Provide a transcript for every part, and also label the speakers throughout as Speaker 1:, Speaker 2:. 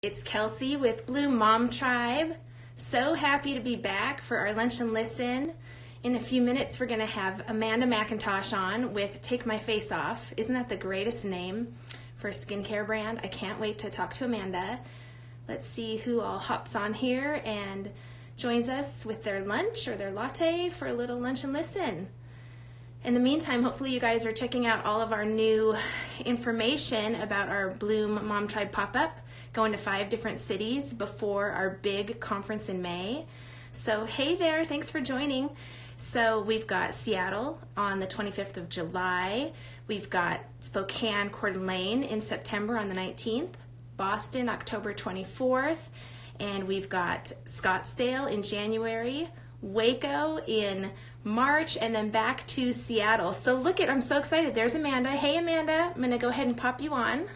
Speaker 1: It's Kelsey with Blue Mom Tribe. So happy to be back for our Lunch and Listen. In a few minutes, we're going to have Amanda McIntosh on with Take My Face Off. Isn't that the greatest name for a skincare brand? I can't wait to talk to Amanda. Let's see who all hops on here and joins us with their lunch or their latte for a little Lunch and Listen. In the meantime, hopefully you guys are checking out all of our new information about our Bloom Mom Tribe pop-up, going to 5 different cities before our big conference in May. So hey there, thanks for joining. So we've got Seattle on the 25th of July. We've got Spokane, Coeur d'Alene in September on the 19th, Boston October 24th, and we've got Scottsdale in January, Waco in March, and then back to Seattle. So look at, I'm so excited. There's Amanda. Hey Amanda, I'm going to go ahead and pop you on.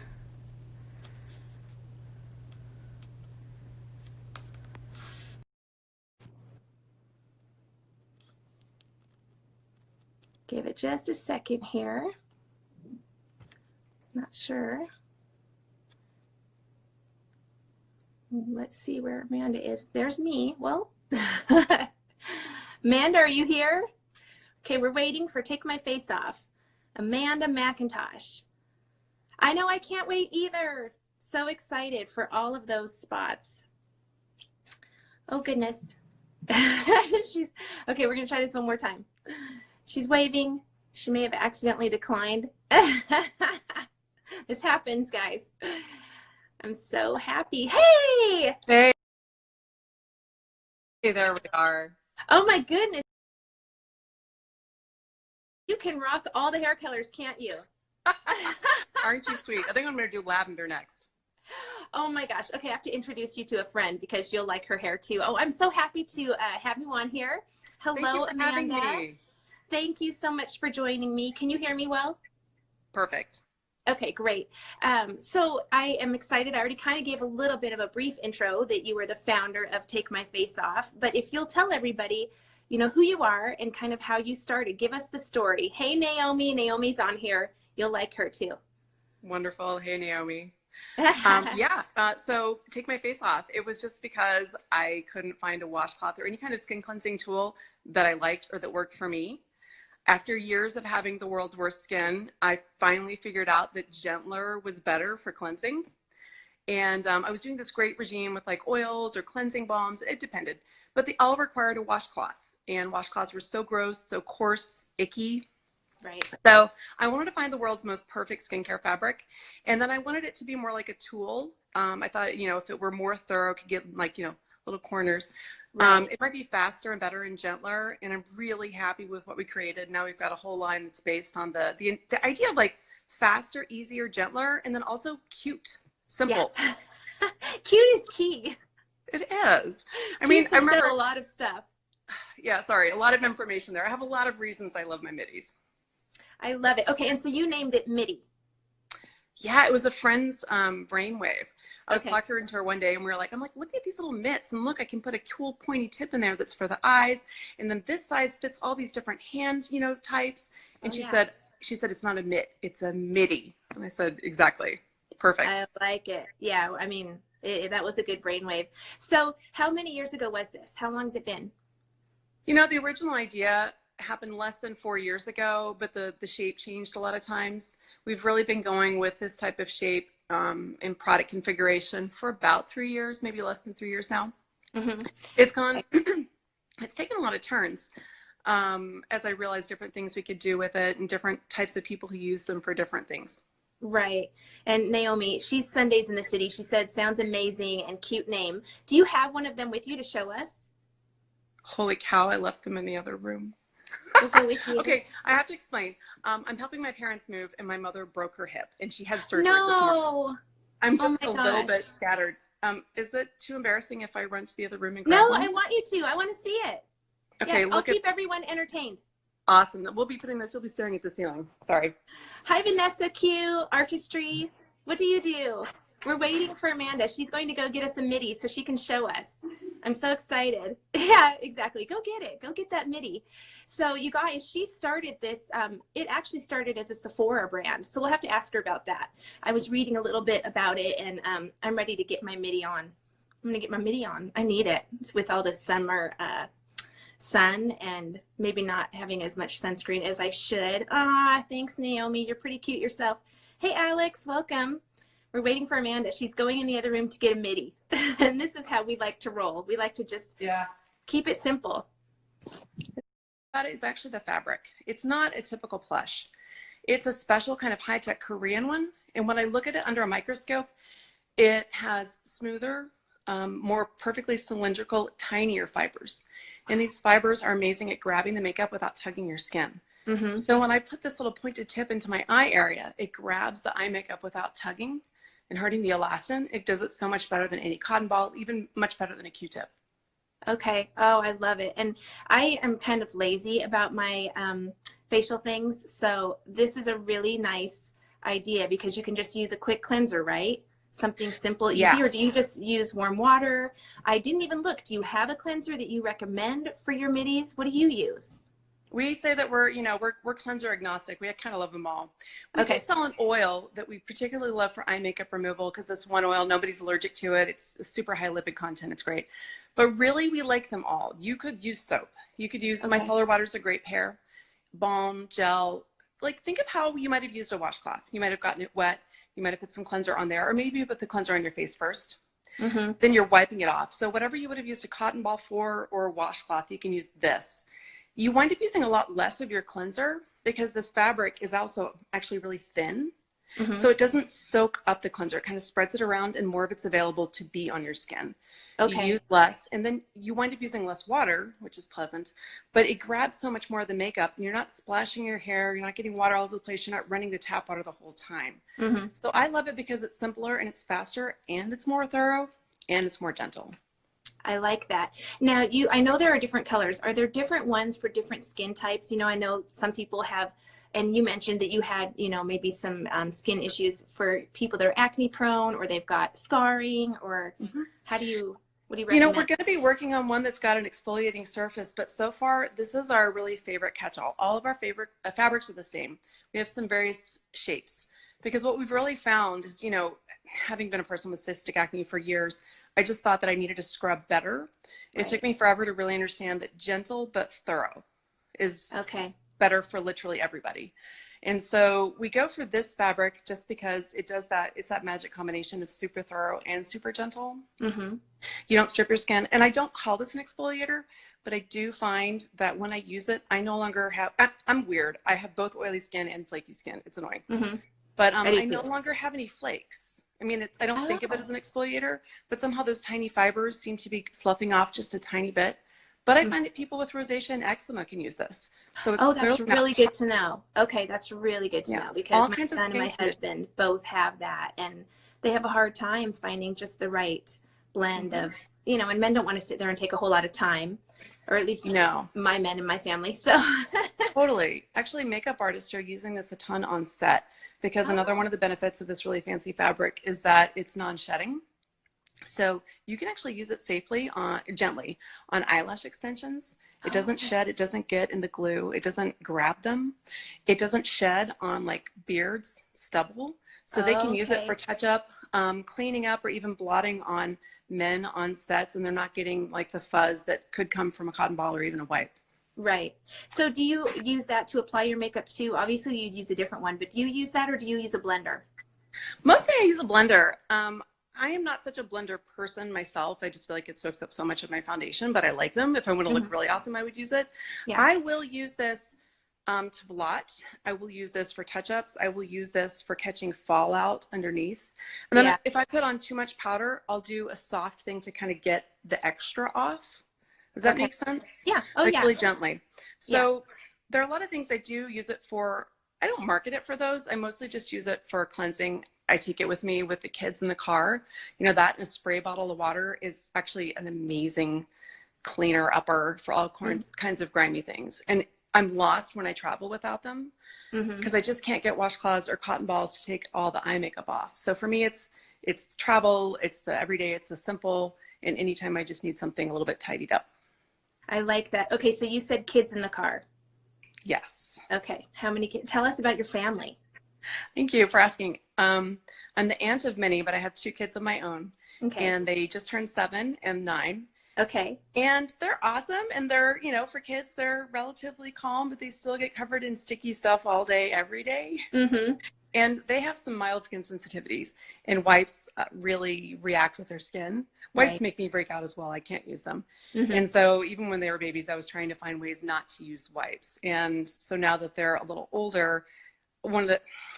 Speaker 1: Give it just a second here. Not sure. Let's see where Amanda is. There's me. Well, Amanda, are you here? Okay, we're waiting for Take My Face Off. Amanda McIntosh. I know, I can't wait either. So excited for all of those spots. Oh goodness. She's okay, we're gonna try this one more time. She's waving. She may have accidentally declined. This happens, guys. I'm so happy. Hey!
Speaker 2: Hey, there we are.
Speaker 1: Oh my goodness. You can rock all the hair colors, can't you?
Speaker 2: Aren't you sweet? I think I'm going to do lavender next.
Speaker 1: Oh my gosh. Okay, I have to introduce you to a friend because you'll like her hair too. Oh, I'm so happy to have you on here. Hello,
Speaker 2: Thank you for
Speaker 1: Amanda.
Speaker 2: having me.
Speaker 1: Thank you so much for joining me. Can you hear me well?
Speaker 2: Perfect.
Speaker 1: Okay, great. So I am excited. I already kind of gave a little bit of a brief intro that you were the founder of Take My Face Off, but if you'll tell everybody, you know, who you are and kind of how you started, give us the story. Hey, Naomi. Naomi's on here. You'll like her too.
Speaker 2: Wonderful. Hey, Naomi. So Take My Face Off. It was just because I couldn't find a washcloth or any kind of skin cleansing tool that I liked or that worked for me. After years of having the world's worst skin, I finally figured out that gentler was better for cleansing. And I was doing this great regime with like oils or cleansing balms. It depended. But they all required a washcloth. And washcloths were so gross, so coarse, icky.
Speaker 1: Right.
Speaker 2: So I wanted to find the world's most perfect skincare fabric. And then I wanted it to be more like a tool. I thought, you know, if it were more thorough, could get like, you know, little corners.
Speaker 1: Right.
Speaker 2: It might be faster and better and gentler, and I'm really happy with what we created. Now we've got a whole line that's based on the idea of like faster, easier, gentler, and then also cute, simple.
Speaker 1: Yeah. Cute is key.
Speaker 2: It is. I
Speaker 1: Cute
Speaker 2: mean, I
Speaker 1: can
Speaker 2: remember
Speaker 1: sell a lot of stuff.
Speaker 2: Yeah, sorry, a lot of information there. I have a lot of reasons I love my middies.
Speaker 1: I love it. Okay, and so you named it Midi.
Speaker 2: Yeah, it was a friend's brainwave. I was
Speaker 1: Okay.
Speaker 2: talking to her one day and we were like, I'm like, look at these little mitts and look, I can put a cool pointy tip in there that's for the eyes. And then this size fits all these different hand, you know, types. And
Speaker 1: Oh,
Speaker 2: she
Speaker 1: yeah.
Speaker 2: said, it's not a mitt, it's a midi. And I said, exactly. Perfect.
Speaker 1: I like it. Yeah, I mean, that was a good brainwave. So how many years ago was this? How long has it been?
Speaker 2: You know, the original idea happened less than 4 years ago, but the shape changed a lot of times. We've really been going with this type of shape in product configuration for about 3 years, maybe less than 3 years now.
Speaker 1: Mm-hmm.
Speaker 2: It's gone, it's taken a lot of turns as I realized different things we could do with it and different types of people who use them for different things.
Speaker 1: Right. And Naomi, she's Sundays in the City. She said, sounds amazing and cute name. Do you have one of them with you to show us?
Speaker 2: Holy cow, I left them in the other room.
Speaker 1: We'll go with you.
Speaker 2: Okay, I have to explain. I'm helping my parents move and my mother broke her hip and she had surgery this morning.
Speaker 1: No.
Speaker 2: I'm
Speaker 1: Oh
Speaker 2: just
Speaker 1: my
Speaker 2: a little
Speaker 1: gosh.
Speaker 2: bit scattered. Is it too embarrassing if I run to the other room and grab
Speaker 1: No,
Speaker 2: one?
Speaker 1: I want you to. I want to see it.
Speaker 2: Okay,
Speaker 1: Yes, I'll
Speaker 2: look at
Speaker 1: keep everyone entertained.
Speaker 2: awesome. We'll be putting this, you'll be staring at the ceiling. Sorry.
Speaker 1: Hi, Vanessa Q, Artistry. What do you do? We're waiting for Amanda. She's going to go get us a midi so she can show us. I'm so excited. Yeah, exactly. Go get it. Go get that midi. So you guys, she started this, it actually started as a Sephora brand. So we'll have to ask her about that. I was reading a little bit about it, and I'm ready to get my midi on. I'm going to get my midi on. I need it. It's with all this summer sun and maybe not having as much sunscreen as I should. Ah, thanks, Naomi. You're pretty cute yourself. Hey, Alex, welcome. We're waiting for Amanda. She's going in the other room to get a midi. And this is how we like to roll. We like to just keep it simple.
Speaker 2: That is actually the fabric. It's not a typical plush. It's a special kind of high-tech Korean one. And when I look at it under a microscope, it has smoother, more perfectly cylindrical, tinier fibers. And these fibers are amazing at grabbing the makeup without tugging your skin.
Speaker 1: Mm-hmm.
Speaker 2: So when I put this little pointed tip into my eye area, it grabs the eye makeup without tugging and hurting the elastin. It does it so much better than any cotton ball, even much better than a Q-tip.
Speaker 1: Okay. Oh, I love it. And I am kind of lazy about my facial things. So this is a really nice idea because you can just use a quick cleanser, right? Something simple, easy, or do you just use warm water? I didn't even look. Do you have a cleanser that you recommend for your midis? What do you use?
Speaker 2: We say that we're cleanser agnostic. We kind of love them all. We do sell an oil that we particularly love for eye makeup removal because this one oil, nobody's allergic to it. It's a super high lipid content. It's great. But really, we like them all. You could use soap. You could use, micellar water is a great pair. Balm, gel. Like, think of how you might have used a washcloth. You might have gotten it wet. You might have put some cleanser on there, or maybe you put the cleanser on your face first. Mm-hmm. Then you're wiping it off. So whatever you would have used a cotton ball for or a washcloth, you can use this. You wind up using a lot less of your cleanser because this fabric is also actually really thin. Mm-hmm. So it doesn't soak up the cleanser. It kind of spreads it around and more of it's available to be on your skin. You use less and then you wind up using less water, which is pleasant, but it grabs so much more of the makeup and you're not splashing your hair. You're not getting water all over the place. You're not running the tap water the whole time. Mm-hmm. So I love it because it's simpler and it's faster and it's more thorough and it's more gentle.
Speaker 1: I like that. Now, I know there are different colors. Are there different ones for different skin types? You know, I know some people have, and you mentioned that you had, you know, maybe some skin issues for people that are acne prone or they've got scarring or what do you recommend?
Speaker 2: You know, we're going to be working on one that's got an exfoliating surface, but so far this is our really favorite catch-all. All of our favorite fabrics are the same. We have some various shapes because what we've really found is, you know, having been a person with cystic acne for years, I just thought that I needed to scrub better. It took me forever to really understand that gentle but thorough is better for literally everybody. And so we go for this fabric just because it does that. It's that magic combination of super thorough and super gentle. Mm-hmm. You don't strip your skin. And I don't call this an exfoliator, but I do find that when I use it, I no longer have, I'm weird. I have both oily skin and flaky skin. It's annoying. Mm-hmm. But I no longer have any flakes. I mean, I don't think of it as an exfoliator, but somehow those tiny fibers seem to be sloughing off just a tiny bit. But I find that people with rosacea and eczema can use this. So it's
Speaker 1: that's really good to know. Okay, that's really good to know because my son and my husband both have that, and they have a hard time finding just the right blend of, you know, and men don't want to sit there and take a whole lot of time, or at least my men in my family. So
Speaker 2: totally. Actually, makeup artists are using this a ton on set because another one of the benefits of this really fancy fabric is that it's non-shedding. So you can actually use it safely gently on eyelash extensions. It doesn't shed. It doesn't get in the glue. It doesn't grab them. It doesn't shed on like beards, stubble. So they can use it for touch up, cleaning up, or even blotting on men on sets, and they're not getting like the fuzz that could come from a cotton ball or even a wipe.
Speaker 1: Right. So do you use that to apply your makeup too? Obviously you'd use a different one, but do you use that or do you use a blender?
Speaker 2: Mostly I use a blender. I am not such a blender person myself. I just feel like it soaks up so much of my foundation, but I like them. If I want to look really awesome, I would use it. Yeah. I will use this to blot. I will use this for touch-ups. I will use this for catching fallout underneath. And then if I put on too much powder, I'll do a soft thing to kind of get the extra off. Does that make sense?
Speaker 1: Yeah.
Speaker 2: Like really gently. So there are a lot of things I do use it for. I don't market it for those. I mostly just use it for cleansing. I take it with me with the kids in the car. You know, that and a spray bottle of water is actually an amazing cleaner upper for all kinds of grimy things. And I'm lost when I travel without them because I just can't get washcloths or cotton balls to take all the eye makeup off. So for me, it's travel, it's the everyday, it's the simple. and anytime I just need something a little bit tidied up.
Speaker 1: I like that. Okay, so you said kids in the car.
Speaker 2: Yes.
Speaker 1: Okay, how many kids? Tell us about your family.
Speaker 2: Thank you for asking. I'm the aunt of many, but I have 2 kids of my own,
Speaker 1: Okay.
Speaker 2: and they just turned 7 and 9.
Speaker 1: Okay.
Speaker 2: And they're awesome. And they're, for kids, they're relatively calm, but they still get covered in sticky stuff all day, every day.
Speaker 1: Mm-hmm.
Speaker 2: And they have some mild skin sensitivities, and wipes really react with their skin. Wipes
Speaker 1: Right.
Speaker 2: make me break out as well. I can't use them.
Speaker 1: Mm-hmm.
Speaker 2: And so even when they were babies, I was trying to find ways not to use wipes. And so now that they're a little older,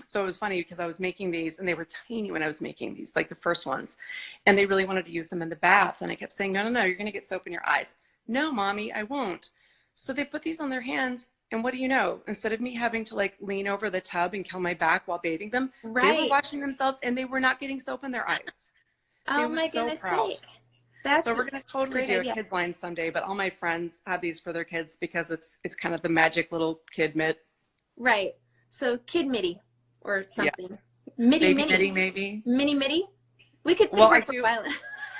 Speaker 2: so it was funny because I was making these and they were tiny when I was making these, like the first ones, and they really wanted to use them in the bath. And I kept saying, no, you're going to get soap in your eyes. No, mommy, I won't. So they put these on their hands. And what do you know? Instead of me having to like lean over the tub and kill my back while bathing them,
Speaker 1: Right.
Speaker 2: they were washing themselves and they were not getting soap in their eyes.
Speaker 1: Oh my goodness sake.
Speaker 2: So we're going to totally do a kids line someday, but all my friends have these for their kids because it's kind of the magic little kid mitt.
Speaker 1: Right. So kid midi or something.
Speaker 2: Yeah.
Speaker 1: Midi
Speaker 2: maybe.
Speaker 1: Midi. We could see her for a while.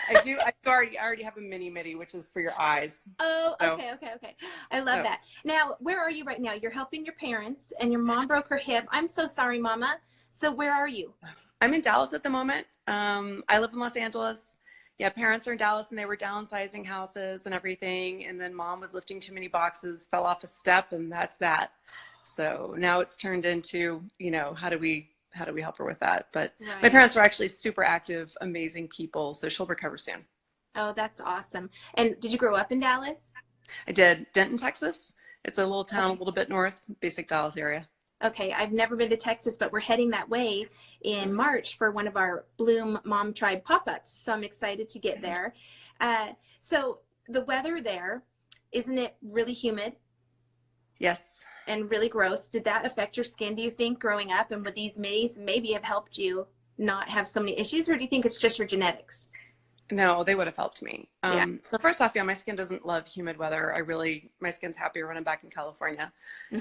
Speaker 2: I already have a mini midi, which is for your eyes.
Speaker 1: Oh, so, okay. I love that. Now, where are you right now? You're helping your parents and your mom broke her hip. I'm so sorry, Mama. So where are you?
Speaker 2: I'm in Dallas at the moment. I live in Los Angeles. Yeah, parents are in Dallas and they were downsizing houses and everything. And then mom was lifting too many boxes, fell off a step, and that's that. So now it's turned into, how do we help her with that? But right. My parents are actually super active, amazing people. So she'll recover soon.
Speaker 1: Oh, that's awesome. And did you grow up in Dallas?
Speaker 2: I did. Denton, Texas. It's a little town, a little bit north, basic Dallas area.
Speaker 1: Okay. I've never been to Texas, but we're heading that way in March for one of our Bloom Mom Tribe pop-ups. So I'm excited to get there. So the weather there, isn't it really humid?
Speaker 2: Yes.
Speaker 1: And really gross. Did that affect your skin, do you think, growing up? And would these middies maybe have helped you not have so many issues, or do you think it's just your genetics?
Speaker 2: No, they would have helped me. So first off, my skin doesn't love humid weather. My skin's happier when I'm back in California,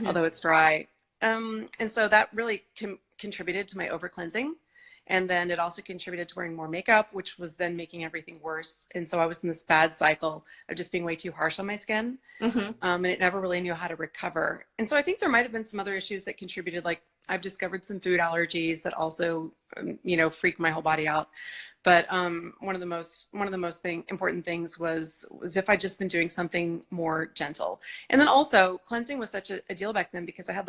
Speaker 2: although it's dry. And so that really contributed to my over cleansing. And then it also contributed to wearing more makeup, which was then making everything worse. And so I was in this bad cycle of just being way too harsh on my skin. And it never really knew how to recover. And so I think there might have been some other issues that contributed. Like I've discovered some food allergies that also, freak my whole body out. But one of the most important things was if I'd just been doing something more gentle. And then also cleansing was such a deal back then because I had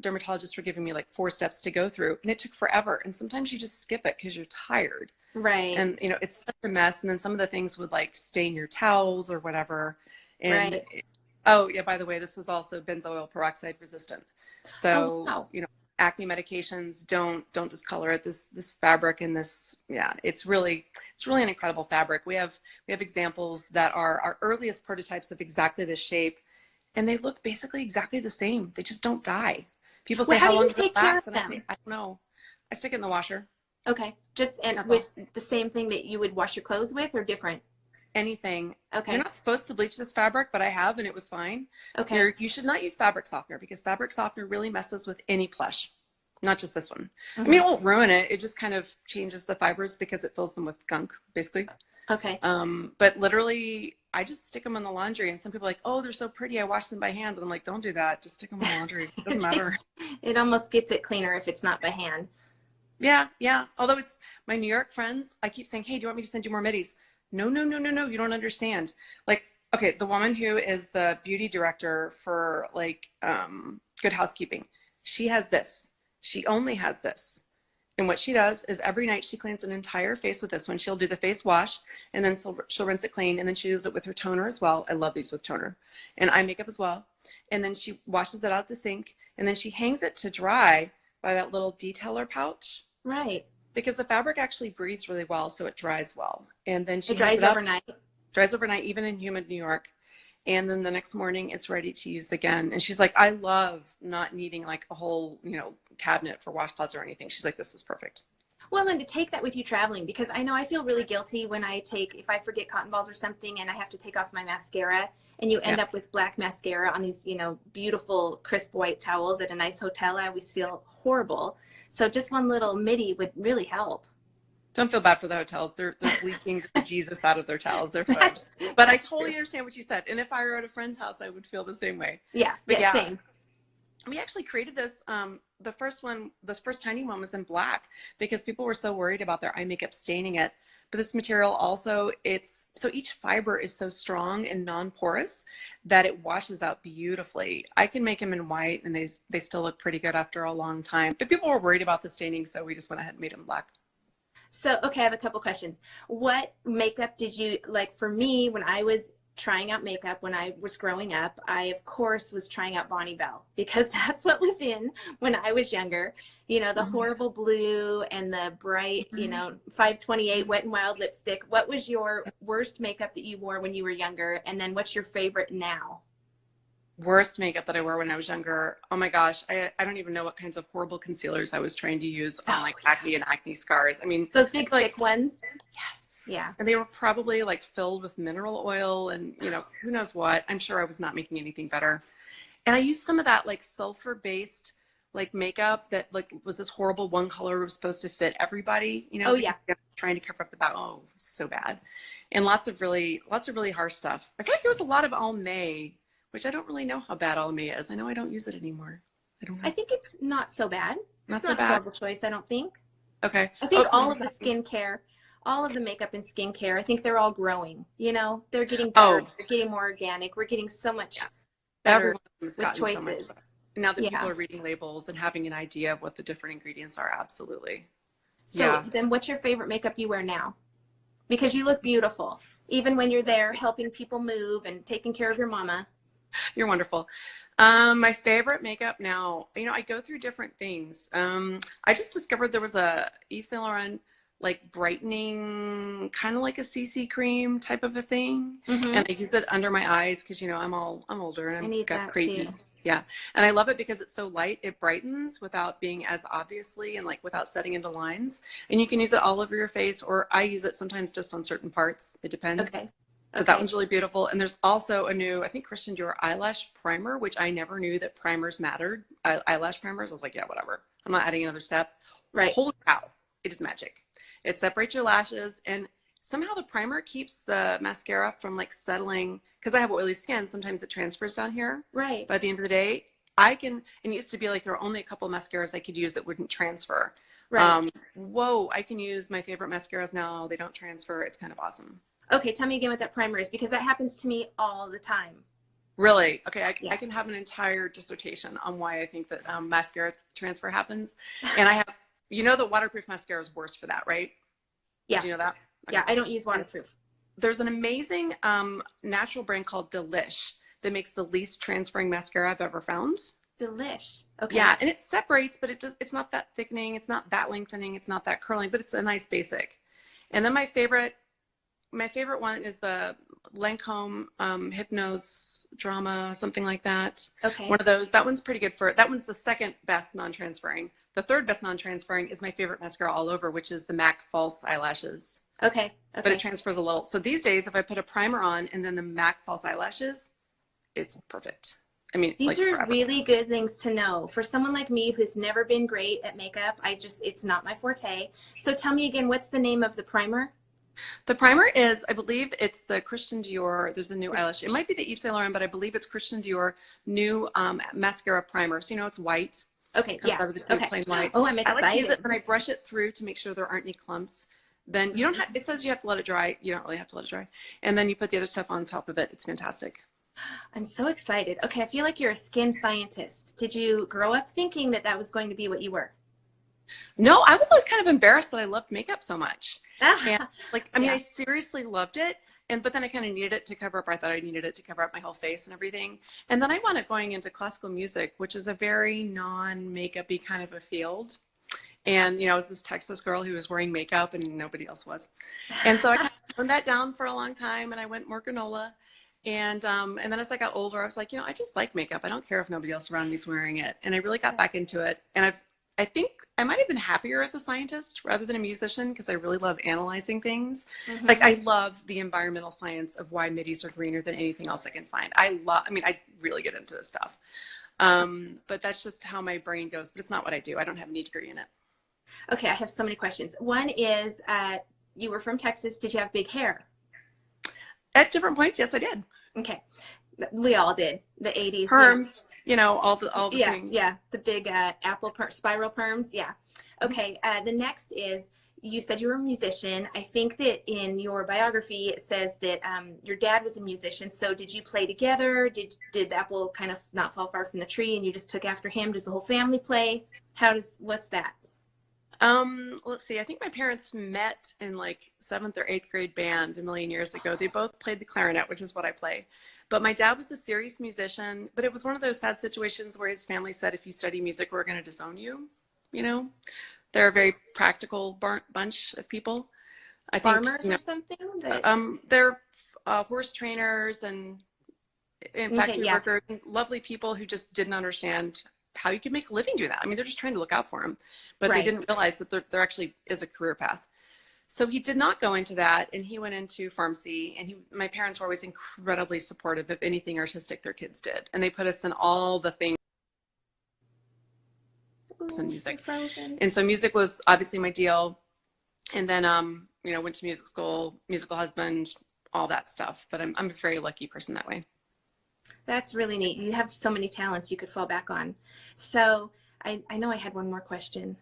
Speaker 2: dermatologists were giving me 4 steps to go through, and it took forever. And sometimes you just skip it because you're tired.
Speaker 1: Right.
Speaker 2: And, it's such a mess. And then some of the things would stain your towels or whatever. And oh yeah, by the way, this is also benzoyl peroxide resistant. So, acne medications don't discolor it. This fabric and it's really an incredible fabric. We have examples that are our earliest prototypes of exactly this shape. And they look basically exactly the same. They just don't die. People say, how long does it last? And I say, I don't know. I stick it in the washer.
Speaker 1: Okay. With the same thing that you would wash your clothes with, or different?
Speaker 2: Anything.
Speaker 1: Okay.
Speaker 2: You're not supposed to bleach this fabric, but I have, and it was fine.
Speaker 1: Okay.
Speaker 2: You should not use fabric softener because fabric softener really messes with any plush, not just this one. I mean, it won't ruin it. It just kind of changes the fibers because it fills them with gunk, basically.
Speaker 1: Okay.
Speaker 2: But literally, I just stick them in the laundry, and some people are like, oh, they're so pretty. I wash them by hand. And I'm like, don't do that. Just stick them in the laundry. It doesn't matter.
Speaker 1: It almost gets it cleaner if it's not by hand.
Speaker 2: Yeah. Although it's my New York friends, I keep saying, hey, do you want me to send you more middies? No. You don't understand. Okay, the woman who is the beauty director for Good Housekeeping, she has this. She only has this. And what she does is every night she cleans an entire face with this one. She'll do the face wash, and then she'll rinse it clean, and then she uses it with her toner as well. I love these with toner. And eye makeup as well. And then she washes it out of the sink, and then she hangs it to dry by that little detailer pouch.
Speaker 1: Right.
Speaker 2: Because the fabric actually breathes really well, so it dries well. And then she
Speaker 1: dries overnight.
Speaker 2: Dries overnight, even in humid New York. And then the next morning it's ready to use again. And she's like, I love not needing a whole, cabinet for washcloths or anything. She's like, this is perfect.
Speaker 1: Well, and to take that with you traveling, because I know I feel really guilty when if I forget cotton balls or something and I have to take off my mascara, and you end up with black mascara on these, beautiful crisp white towels at a nice hotel. I always feel horrible. So just one little midi would really help.
Speaker 2: Don't feel bad for the hotels. They're leaking the Jesus out of their towels. They're fun.
Speaker 1: That's,
Speaker 2: But I
Speaker 1: that's
Speaker 2: totally
Speaker 1: true.
Speaker 2: understand what you said. And if I were at a friend's house, I would feel the same way.
Speaker 1: Yeah,
Speaker 2: But
Speaker 1: yeah,
Speaker 2: yeah,
Speaker 1: same.
Speaker 2: we actually created this. The first one, this first tiny one was in black because people were so worried about their eye makeup staining it. But this material also, it's so each fiber is so strong and non-porous that it washes out beautifully. I can make them in white and they still look pretty good after a long time. But people were worried about the staining, so we just went ahead and made them black.
Speaker 1: So, okay, I have a couple questions. What makeup did you like? For me, when I was trying out makeup when I was growing up, I of course was trying out Bonnie Bell because that's what was in when I was younger. You know, the horrible blue and the bright, 528 Wet n Wild lipstick. What was your worst makeup that you wore when you were younger? And then what's your favorite now?
Speaker 2: Worst makeup that I wore when I was younger. Oh my gosh, I don't even know what kinds of horrible concealers I was trying to use on like acne and acne scars. I mean,
Speaker 1: Those big
Speaker 2: like,
Speaker 1: thick ones?
Speaker 2: yes.
Speaker 1: Yeah.
Speaker 2: And they were probably like filled with mineral oil and who knows what. I'm sure I was not making anything better. And I used some of that like sulfur based like makeup that like was this horrible one color was supposed to fit everybody,
Speaker 1: Oh yeah.
Speaker 2: trying to cover up the back. Oh, so bad. And lots of really harsh stuff. I feel like there was a lot of Almay, which I don't really know how bad Almay is. I know I don't use it anymore. I don't know.
Speaker 1: I think it's not so bad.
Speaker 2: Not
Speaker 1: It's
Speaker 2: so
Speaker 1: not a
Speaker 2: bad.
Speaker 1: horrible choice, I don't think.
Speaker 2: Okay.
Speaker 1: I think
Speaker 2: so
Speaker 1: all of the skincare, all of the makeup and skincare, I think they're all growing. They're getting better. They're getting more organic. We're getting so much better
Speaker 2: everyone's
Speaker 1: with
Speaker 2: gotten so much
Speaker 1: choices.
Speaker 2: better. Now that people
Speaker 1: Yeah.
Speaker 2: are reading labels and having an idea of what the different ingredients are, absolutely.
Speaker 1: So
Speaker 2: Yeah.
Speaker 1: then what's your favorite makeup you wear now? Because you look beautiful, even when you're there helping people move and taking care of your mama.
Speaker 2: You're wonderful. My favorite makeup now, I go through different things. I just discovered there was a Yves Saint Laurent like brightening, kind of like a CC cream type of a thing.
Speaker 1: Mm-hmm.
Speaker 2: And I use it under my eyes because, I'm older and
Speaker 1: I need
Speaker 2: got
Speaker 1: that
Speaker 2: creepy.
Speaker 1: too.
Speaker 2: Yeah. And I love it because it's so light. It brightens without being as obviously and like without setting into lines. And you can use it all over your face, or I use it sometimes just on certain parts. It depends.
Speaker 1: Okay.
Speaker 2: So that one's really beautiful. And there's also a new, I think, Christian Dior eyelash primer, which I never knew that primers mattered. Eyelash primers. I was like, yeah, whatever. I'm not adding another step.
Speaker 1: Right.
Speaker 2: Holy cow. It is magic. It separates your lashes, and somehow the primer keeps the mascara from like settling. Because I have oily skin, sometimes it transfers down here.
Speaker 1: Right.
Speaker 2: By the end of the day, and it used to be like there were only a couple mascaras I could use that wouldn't transfer.
Speaker 1: Right.
Speaker 2: Whoa, I can use my favorite mascaras now. They don't transfer. It's kind of awesome.
Speaker 1: Okay, tell me again what that primer is, because that happens to me all the time.
Speaker 2: Really? Okay, I can have an entire dissertation on why I think that mascara transfer happens. And I have, the waterproof mascara is worse for that, right?
Speaker 1: Yeah.
Speaker 2: Did you know that? Okay.
Speaker 1: Yeah, I don't use waterproof.
Speaker 2: There's an amazing natural brand called Delish that makes the least transferring mascara I've ever found.
Speaker 1: Delish. Okay.
Speaker 2: Yeah, and it separates, but it's not that thickening, it's not that lengthening, it's not that curling, but it's a nice basic. And then my favorite one is the Lancome Hypnose Drama, something like that.
Speaker 1: Okay.
Speaker 2: One of those. That one's pretty good that one's the second best non-transferring. The third best non-transferring is my favorite mascara all over, which is the MAC False Eyelashes.
Speaker 1: Okay.
Speaker 2: But it transfers a little. So these days, if I put a primer on and then the MAC False Eyelashes, it's perfect. I mean,
Speaker 1: these
Speaker 2: like
Speaker 1: are
Speaker 2: forever.
Speaker 1: really good things to know for someone like me who's never been great at makeup. It's not my forte. So tell me again, what's the name of the primer?
Speaker 2: The primer is, I believe it's the Christian Dior. There's a new eyelash. It might be the Yves Saint Laurent, but I believe it's Christian Dior new mascara primer. So it's white.
Speaker 1: Okay. Yeah. Okay.
Speaker 2: Plain white.
Speaker 1: Oh, I'm excited.
Speaker 2: I like to use it, and I brush it through to make sure there aren't any clumps. Then you don't have. It says you have to let it dry. You don't really have to let it dry. And then you put the other stuff on top of it. It's fantastic.
Speaker 1: I'm so excited. Okay, I feel like you're a skin scientist. Did you grow up thinking that was going to be what you were?
Speaker 2: No, I was always kind of embarrassed that I loved makeup so much. And
Speaker 1: Yeah.
Speaker 2: I seriously loved it. But then I kind of needed it to cover up. I thought I needed it to cover up my whole face and everything. And then I wound up going into classical music, which is a very non-makeup-y kind of a field. And, I was this Texas girl who was wearing makeup and nobody else was. And so I kind of toned that down for a long time, and I went more granola. And then as I got older, I was like, I just like makeup. I don't care if nobody else around me is wearing it. And I really got back into it. And I think I might have been happier as a scientist rather than a musician, because I really love analyzing things.
Speaker 1: Mm-hmm.
Speaker 2: Like, I love the environmental science of why middies are greener than anything else I can find. I really get into this stuff. But that's just how my brain goes. But it's not what I do. I don't have any degree in it.
Speaker 1: Okay, I have so many questions. One is, you were from Texas. Did you have big hair?
Speaker 2: At different points, yes, I did.
Speaker 1: Okay, we all did. The 80s, you know.
Speaker 2: Perms, all the
Speaker 1: Yeah,
Speaker 2: things.
Speaker 1: yeah, the big spiral perms. Yeah. Okay, the next is you said you were a musician. I think that in your biography it says that your dad was a musician. So did you play together? Did the apple kind of not fall far from the tree and you just took after him? Does the whole family play? What's that?
Speaker 2: Let's see. I think my parents met in like seventh or eighth grade band a million years ago. They both played the clarinet, which is what I play. But my dad was a serious musician, but it was one of those sad situations where his family said, if you study music, we're going to disown you. You know, they're a very practical bunch of people. I think,
Speaker 1: Farmers or something?
Speaker 2: they're horse trainers and
Speaker 1: Okay,
Speaker 2: factory
Speaker 1: yeah,
Speaker 2: workers, lovely people who just didn't understand how you could make a living doing that. I mean, they're just trying to look out for him, but they
Speaker 1: right.
Speaker 2: didn't realize that there actually is a career path. So he did not go into that, and he went into pharmacy. And my parents were always incredibly supportive of anything artistic their kids did, and they put us in all the things
Speaker 1: Ooh,
Speaker 2: in music.
Speaker 1: you're frozen.
Speaker 2: And so music was obviously my deal. And then went to music school, musical husband, all that stuff. But I'm a very lucky person that way.
Speaker 1: That's really neat. You have so many talents you could fall back on. So I know I had one more question.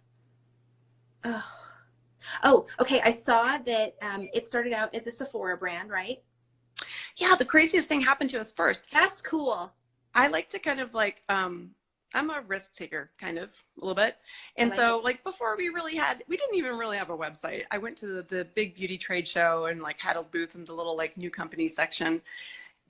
Speaker 1: Oh, okay. I saw that it started out as a Sephora brand, right?
Speaker 2: Yeah, the craziest thing happened to us first.
Speaker 1: That's cool.
Speaker 2: I like to kind of like, I'm a risk taker, kind of a little bit. And so like before we didn't even really have a website. I went to the big beauty trade show and like had a booth in the little like new company section.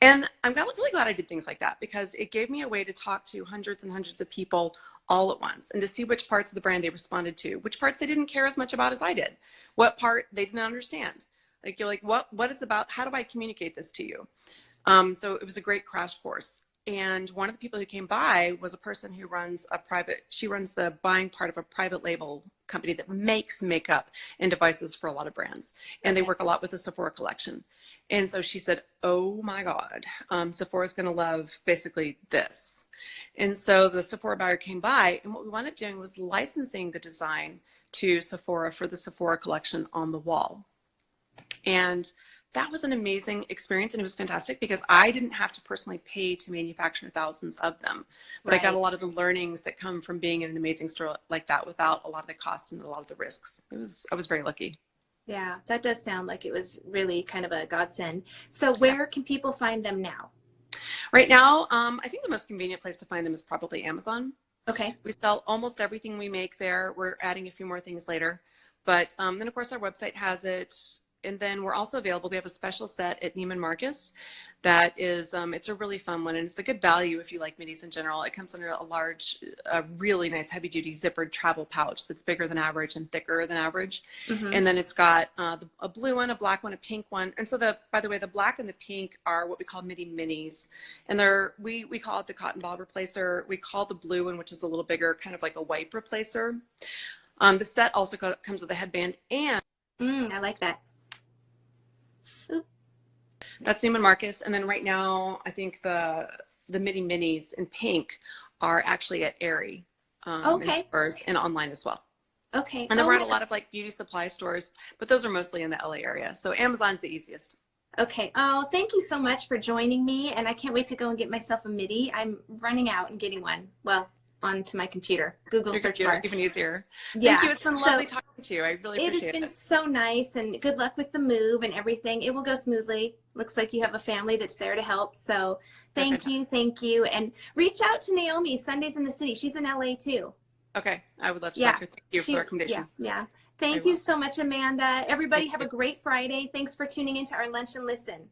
Speaker 2: And I'm really glad I did things like that because it gave me a way to talk to hundreds and hundreds of people all at once and to see which parts of the brand they responded to, which parts they didn't care as much about as I did, what part they didn't understand. Like, you're like, what is about, how do I communicate this to you? So it was a great crash course. And one of the people who came by was a person who runs she runs the buying part of a private label company that makes makeup and devices for a lot of brands. And they work a lot with the Sephora collection. And so she said, oh my God, Sephora's going to love basically this. And so the Sephora buyer came by, and what we wound up doing was licensing the design to Sephora for the Sephora collection on the wall. And that was an amazing experience, and it was fantastic because I didn't have to personally pay to manufacture thousands of them, but I got a lot of the learnings that come from being in an amazing store like that without a lot of the costs and a lot of the risks. I was very lucky.
Speaker 1: Yeah, that does sound like it was really kind of a godsend. So where can people find them now?
Speaker 2: Right now, I think the most convenient place to find them is probably Amazon.
Speaker 1: Okay.
Speaker 2: We sell almost everything we make there. We're adding a few more things later. But then, of course, our website has it. And then we're also available. We have a special set at Neiman Marcus that is, it's a really fun one. And it's a good value if you like middies in general. It comes under a really nice heavy duty zippered travel pouch that's bigger than average and thicker than average. Mm-hmm. And then it's got a blue one, a black one, a pink one. And so by the way, the black and the pink are what we call midi minis. And we call it the cotton ball replacer. We call the blue one, which is a little bigger, kind of like a wipe replacer. The set also comes with a headband and
Speaker 1: I like that.
Speaker 2: That's Neiman Marcus. And then right now, I think the midi minis in pink are actually at Aerie in stores and online as well.
Speaker 1: Okay.
Speaker 2: And then we're at a lot of like beauty supply stores, but those are mostly in the LA area. So Amazon's the easiest.
Speaker 1: Okay. Oh, thank you so much for joining me. And I can't wait to go and get myself a midi. I'm running out and getting one. Well, onto my computer. Google search bar.
Speaker 2: Even easier.
Speaker 1: Yeah.
Speaker 2: Thank you. It's been lovely talking to you. I really appreciate it.
Speaker 1: It has been so nice, and good luck with the move and everything. It will go smoothly. Looks like you have a family that's there to help. So thank you. And reach out to Naomi Sundays in the City. She's in LA too.
Speaker 2: Okay. I would love to talk to her. Thank you for the recommendation.
Speaker 1: Yeah. Thank you so much, Amanda. Everybody have a great Friday. Thanks for tuning into our Lunch and Listen.